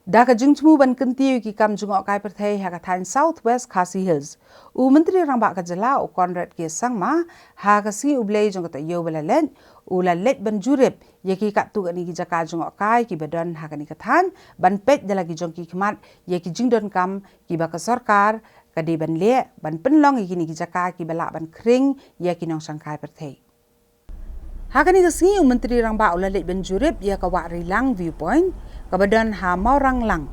Daka jingchmu ban kentiu ki kam Jngohkai Pyrthei hakathan Southwest Khasi Hills. Myntri Rangbah ka jala u Conrad ke sangma Khasi ublei jongkata yo balalet ulalet ban Jurip yaki katu ani ki Jaka Jngohkai ki badan hakani kathan ban pet dalagi jongki khmat yaki jingdon kam ki baka sarkar kadi ban le ban penlong iki ni ki Jaka ki bala ban kring yaki nong Sangkai Pyrthei. Hakani kasi Myntri Rangbah ulalet ban Jurip ya ka wa rilang viewpoint kabadan ha maurang lang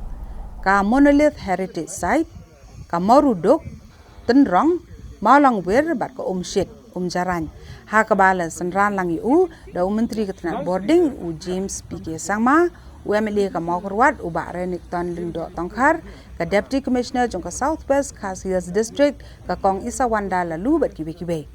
ka monolith heritage site ka moruduk tenrong maulang wer bat ka shit jaran ha kabala sanran lang yu da Myntri katna boarding u James PK sangma UMLA ka maukurwat u ba renik ton lindo tongkhar ka deputy commissioner jong ka Southwest Khasi district ka kong isa wanda lalu bat kibe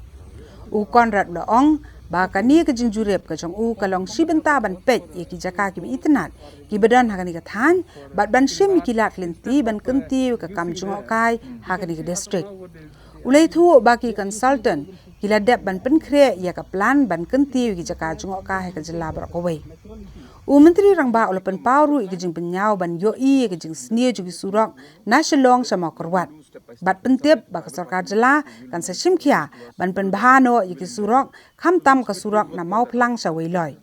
u Conrad la ong ba kani ka Jurip ka jong u kalong shibenta ban pet ye ki Jaka ki itnat ki badan hakani ka than bat ban shim ki lat linti ban kenti ka kam Jngohkai hakani ka district ulai thu ba ki consultant ki ladap ban penkre ya ka plan ban kenti ki Jaka Jngohkai ka jela bar ko we Myntri Rangbah ulapan pauru ki jing penyau ban yo i ki jing snie jugi surok nasional sama korwat bat pentip ba ka sarkar jela kan sa shimkhia ban pen bahano yiki surok kham tam ka surok na mau plang sa weiloi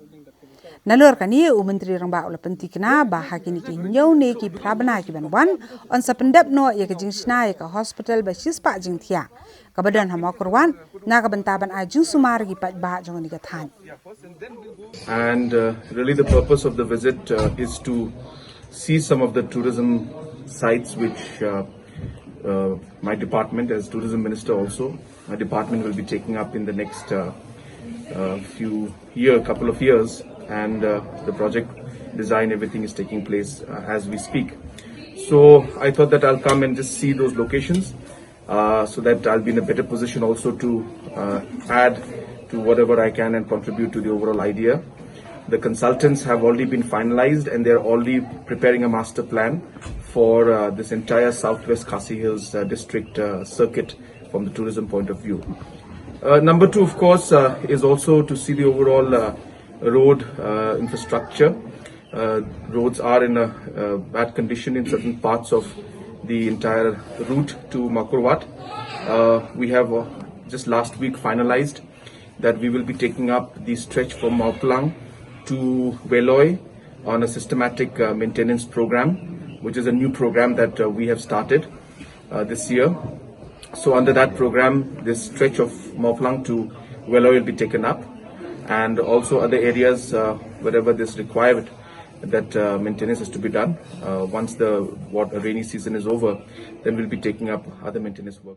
nalor kani Myntri Rangbah ulapan tikna ba hakini ki nyau ne ki prabana ki ban wan on sa pendap no yiki jing snai ka hospital ba shispa jing thia ka badan ha mau korwan na ka bantaban a jing sumar gi pat ba jong ni ka than. And really the purpose of the visit is to see some of the tourism sites which my department as tourism minister also, my department will be taking up in the next couple of years, and the project design, everything is taking place as we speak. So I thought that I'll come and just see those locations so that I'll be in a better position also to add to whatever I can and contribute to the overall idea. The consultants have already been finalized and they're already preparing a master plan for this entire Southwest Khasi Hills district circuit from the tourism point of view. Number two, of course, is also to see the overall road infrastructure. Roads are in a bad condition in certain parts of the entire route to Makurwat. We have just last week finalized that we will be taking up the stretch from Mauplang to Veloy on a systematic maintenance program, which is a new program that we have started this year. So under that program, this stretch of Mauplang to Veloy will be taken up, and also other areas wherever this required that maintenance has to be done. Once the rainy season is over, then we'll be taking up other maintenance work.